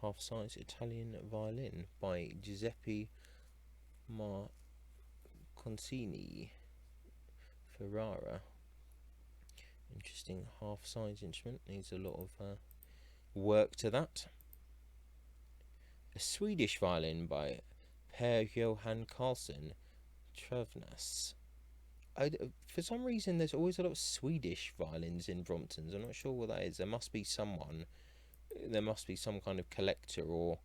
Half-size Italian violin by Giuseppe Marconcini, Ferrara. Interesting half-size instrument. Needs a lot of work to that. A Swedish violin by Per Johan Karlsson, Travnas. For some reason, there's always a lot of Swedish violins in Bromptons. I'm not sure what that is. There must be some kind of collector or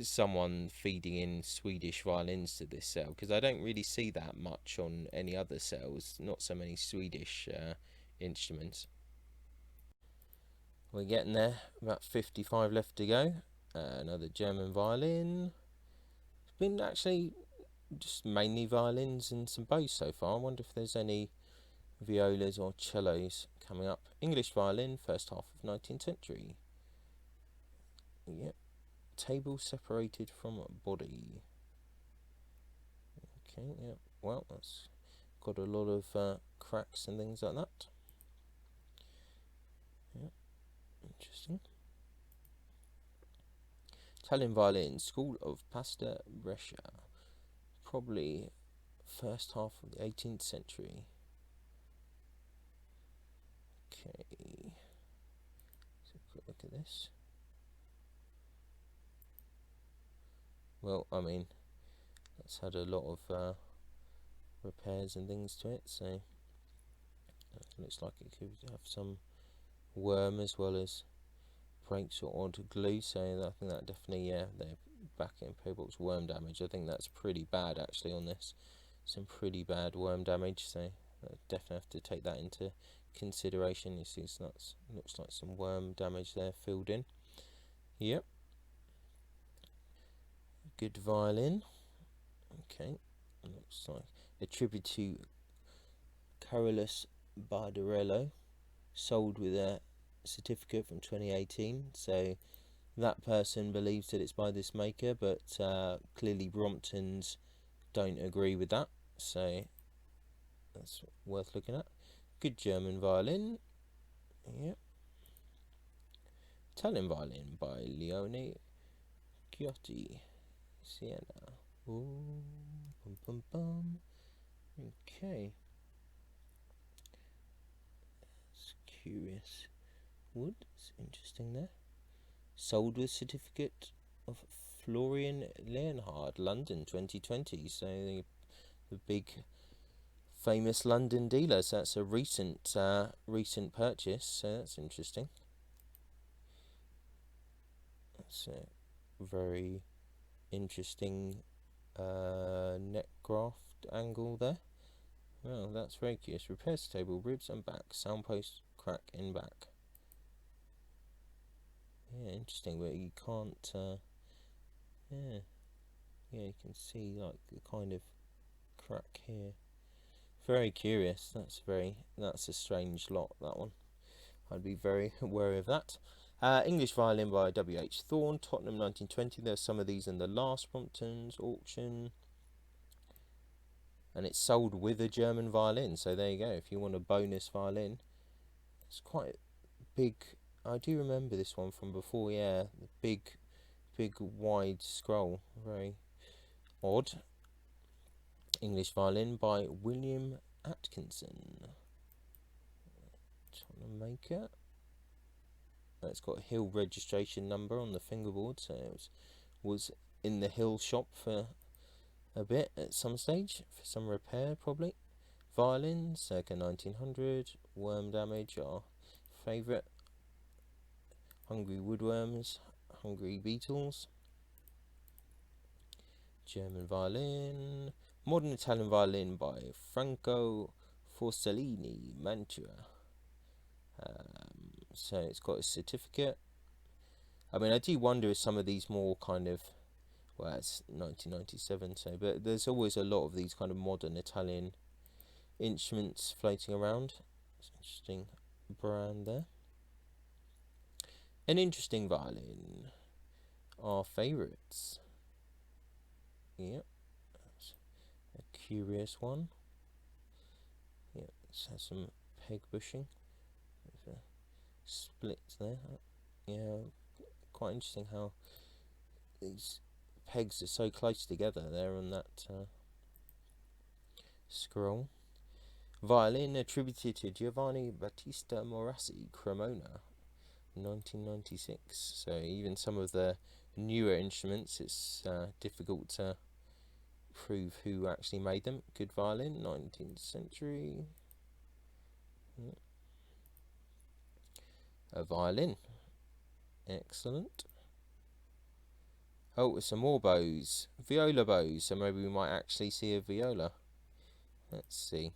someone feeding in Swedish violins to this sale, because I don't really see that much on any other sales. Not so many Swedish instruments. We're getting there. About 55 left to go. Another German violin. It's been actually just mainly violins and some bows so far. I wonder if there's any violas or cellos coming up. English violin, first half of 19th century. Yep. Table separated from body. Okay, yeah. Well, that's got a lot of cracks and things like that. Yeah, interesting. Italian violin, school of Pasta Brescia. Probably first half of the 18th century. Okay, let's have a quick look at this. Well, I mean, it's had a lot of repairs and things to it, so it looks like it could have some worm as well as breaks or odd glue, so I think that definitely, yeah, they're back in Pobox worm damage. I think that's pretty bad actually on this. Some pretty bad worm damage, so definitely have to take that into consideration. You see, it looks like some worm damage there filled in. Yep. Good violin. Okay. Looks like a tribute to Carolus Bardarello, sold with a certificate from 2018. So that person believes that it's by this maker, but clearly Bromptons don't agree with that. So that's worth looking at. Good German violin. Yep. Italian violin by Leone Giotti, Siena. Ooh, bum bum bum. Okay. It's curious wood. It's interesting there. Sold with certificate of Florian Leonhard, London 2020. So the big famous London dealer. So that's a recent purchase. So that's interesting. That's a very interesting neck graft angle there. Well, that's very curious. Repairs table, ribs and back, soundpost crack in back. Yeah, interesting, but you can't. Yeah, you can see like the kind of crack here. Very curious. That's a strange lot, that one. I'd be very wary of that. English violin by W.H. Thorne, Tottenham 1920. There's some of these in the last Brompton's auction. And it's sold with a German violin, so there you go. If you want a bonus violin, it's quite big. I do remember this one from before, yeah. The big wide scroll. Very odd. English violin by William Atkinson. Trying to make it. It's got a Hill registration number on the fingerboard, so it was in the Hill shop for a bit at some stage, for some repair probably. Violin, circa 1900, worm damage, our favourite. Hungry woodworms, hungry beetles. German violin. Modern Italian violin by Franco Forcellini, Mantua. So it's got a certificate. I mean, I do wonder if some of these more kind of, well, it's 1997, so, but there's always a lot of these kind of modern Italian instruments floating around. It's an interesting brand there. An interesting violin. Our favourites. Yep. That's a curious one. Yep, it has some peg bushing. There's a split there. Yeah, quite interesting how these pegs are so close together there on that scroll. Violin attributed to Giovanni Battista Morassi, Cremona, 1996. So even some of the newer instruments, it's difficult to prove who actually made them. Good violin, 19th century. Yep. A violin. Excellent. Oh, some more bows. Viola bows. So maybe we might actually see a viola. Let's see.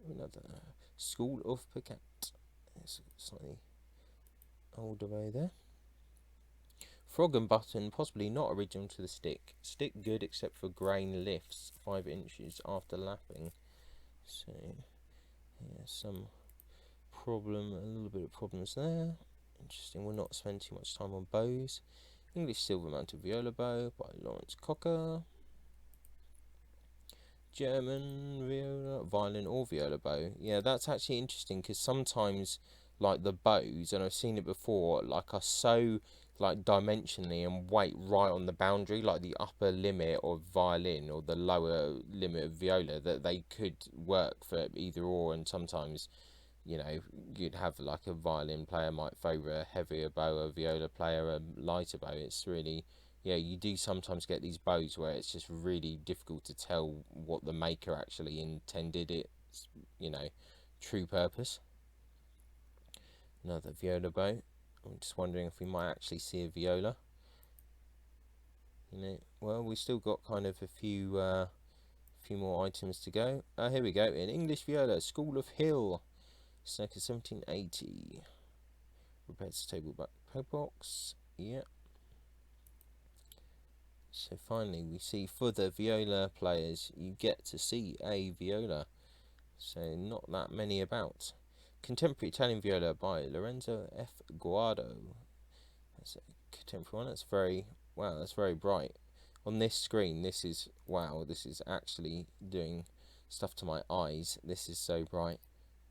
Another School of Piquet. It's slightly older bow there. Frog and button, possibly not original to the stick. Stick good except for grain lifts 5 inches after lapping. So, yeah, some problem, a little bit of problems there. Interesting, we'll not spend too much time on bows. English silver mounted viola bow by Lawrence Cocker. German viola, violin or viola bow. Yeah, that's actually interesting because sometimes, like the bows, and I've seen it before, like are so like dimensionally and weight right on the boundary, like the upper limit of violin or the lower limit of viola, that they could work for either or. And sometimes, you know, you'd have like a violin player might favour a heavier bow, a viola player a lighter bow. It's really, yeah, you do sometimes get these bows where it's just really difficult to tell what the maker actually intended its, you know, true purpose. Another viola bow. I'm just wondering if we might actually see a viola. You know, well, we still got kind of a few more items to go. Here we go. An English viola, School of Hill, circa 1780. Repaired to table back box. Yeah. So finally we see for the viola players, you get to see a viola. So not that many about. Contemporary Italian viola by Lorenzo F. Guardo. That's a contemporary one. That's very, wow, that's very bright. On this screen, this is, wow, this is actually doing stuff to my eyes. This is so bright.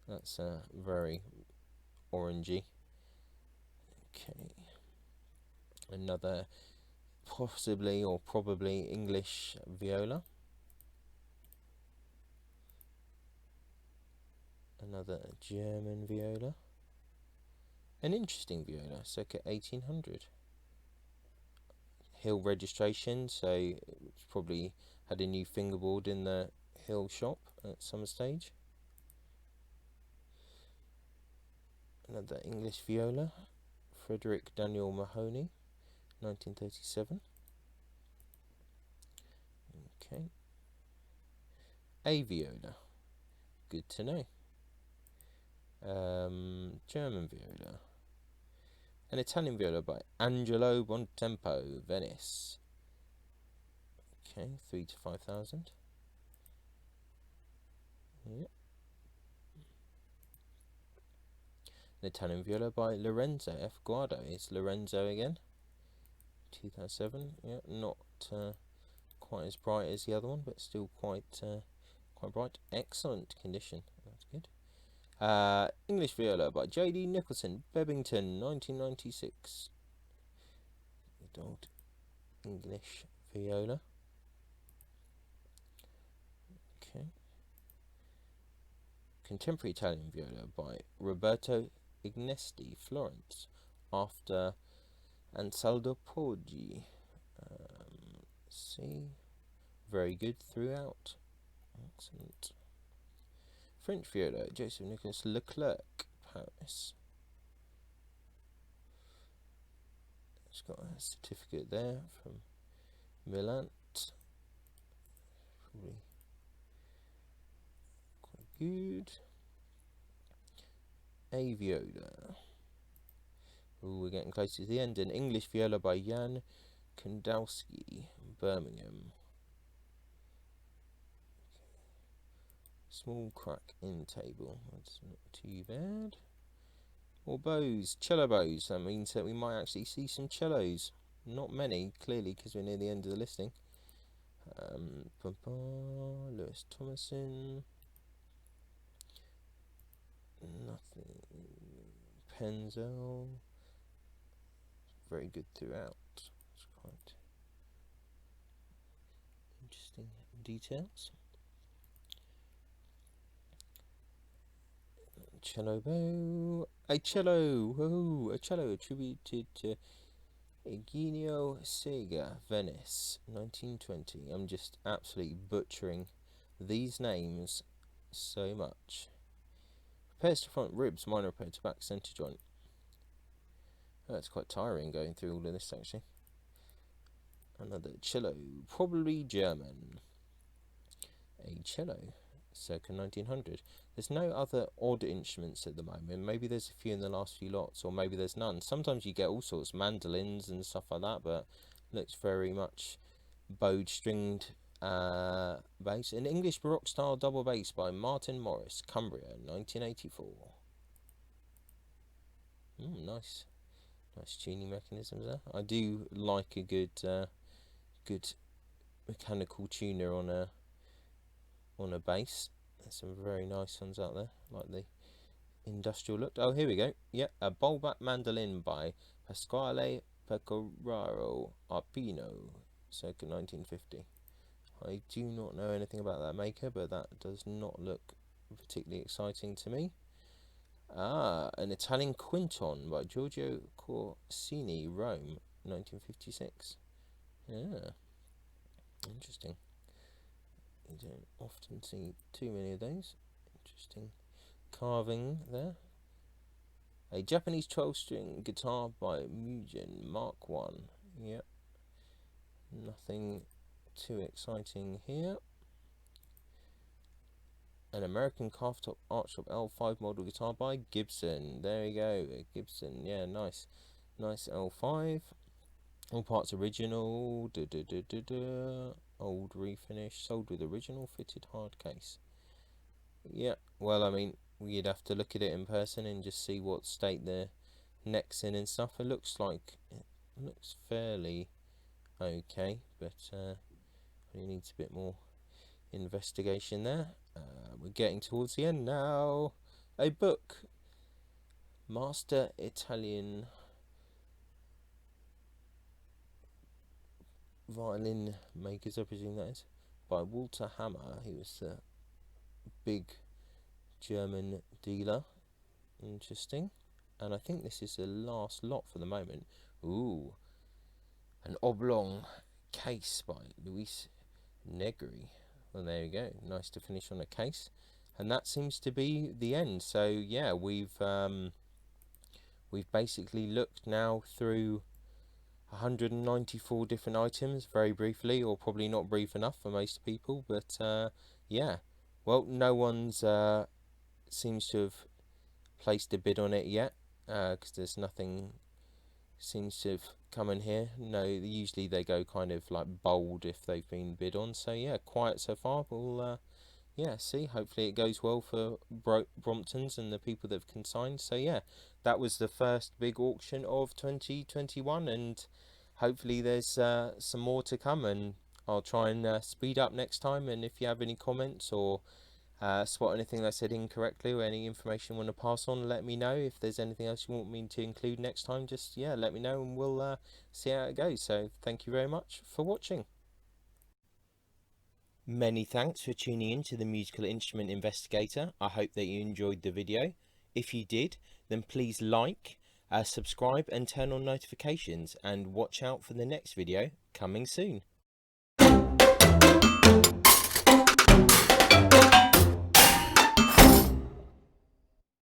That's very orangey. Okay. Another possibly or probably English viola. Another German viola. An interesting viola, circa 1800. Hill registration, so it's probably had a new fingerboard in the Hill shop at some stage. Another English viola, Frederick Daniel Mahoney, 1937. Okay. A viola, good to know. German viola. An Italian viola by Angelo Bontempo, Venice. Okay, 3 to 5,000. Yep. An Italian viola by Lorenzo F. Guardo. It's Lorenzo again. 2007. Yeah, not quite as bright as the other one, but still quite bright. Excellent condition. That's good. English viola by J.D. Nicholson, Bevington, 1996. Old English viola. Okay. Contemporary Italian viola by Roberto Ignesti, Florence, after Ansaldo Poggi. See, very good throughout. Excellent. French viola, Joseph Nicolas Leclerc, Paris. It's got a certificate there from Milan. Probably quite good. A viola. Ooh, we're getting close to the end. An English viola by Jan Kondowski, Birmingham. Small crack in table. That's not too bad. More bows, cello bows. That means that we might actually see some cellos. Not many, clearly, because we're near the end of the listing. Lewis Thomason. Nothing. Penzel. Very good throughout. It's quite interesting details. Cello bow. A cello. Whoa, a cello attributed to Eugenio Sega, Venice, 1920. I'm just absolutely butchering these names so much. Repairs to front ribs, minor repair to back centre joint. Oh, it's quite tiring going through all of this actually. Another cello, probably German. A cello, circa 1900. There's no other odd instruments at the moment. Maybe there's a few in the last few lots, or maybe there's none. Sometimes you get all sorts, mandolins and stuff like that, but looks very much bowed stringed bass. An English Baroque style double bass by Martin Morris, Cumbria, 1984. Nice. Nice tuning mechanisms there. I do like a good good mechanical tuner on a bass. There's some very nice ones out there, like the industrial look. Oh, here we go. Yeah, a Bowlback mandolin by Pascale, Pecoraro, Arpino, circa 1950. I do not know anything about that maker, but that does not look particularly exciting to me. An Italian quinton by Giorgio Corsini, Rome, 1956. Yeah, interesting. You don't often see too many of those. Interesting carving there. A Japanese 12-string guitar by Mugen, Mark 1. Yep. Nothing too exciting here. An American calf-top archtop L5 model guitar by Gibson. There you go, Gibson. Yeah, nice. Nice L5. All parts original. Old refinish. Sold with original fitted hard case. Yeah, well, I mean, you'd have to look at it in person and just see what state the neck's in and stuff. It looks fairly okay, but it needs a bit more investigation there. We're getting towards the end now. A book, Master Italian Violin Makers, I presume that is, by Walter Hammer. He was a big German dealer. Interesting. And I think this is the last lot for the moment. Ooh, an oblong case by Luis Negri. Well, there you go. Nice to finish on a case. And that seems to be the end. So yeah, we've basically looked now through 194 different items very briefly, or probably not brief enough for most people, but yeah, well, no one's seems to have placed a bid on it yet, because there's nothing seems to have come in here. No, usually they go kind of like bold if they've been bid on. So yeah, quiet so far. We'll yeah, see, hopefully it goes well for Bromptons and the people that have consigned. So yeah, that was the first big auction of 2021, and hopefully there's some more to come, and I'll try and speed up next time. And if you have any comments or spot anything I said incorrectly or any information you want to pass on, let me know. If there's anything else you want me to include next time, just yeah, let me know and we'll see how it goes. So thank you very much for watching. Many thanks for tuning in to the Musical Instrument Investigator. I hope that you enjoyed the video. If you did, then please like, subscribe and turn on notifications, and watch out for the next video coming soon.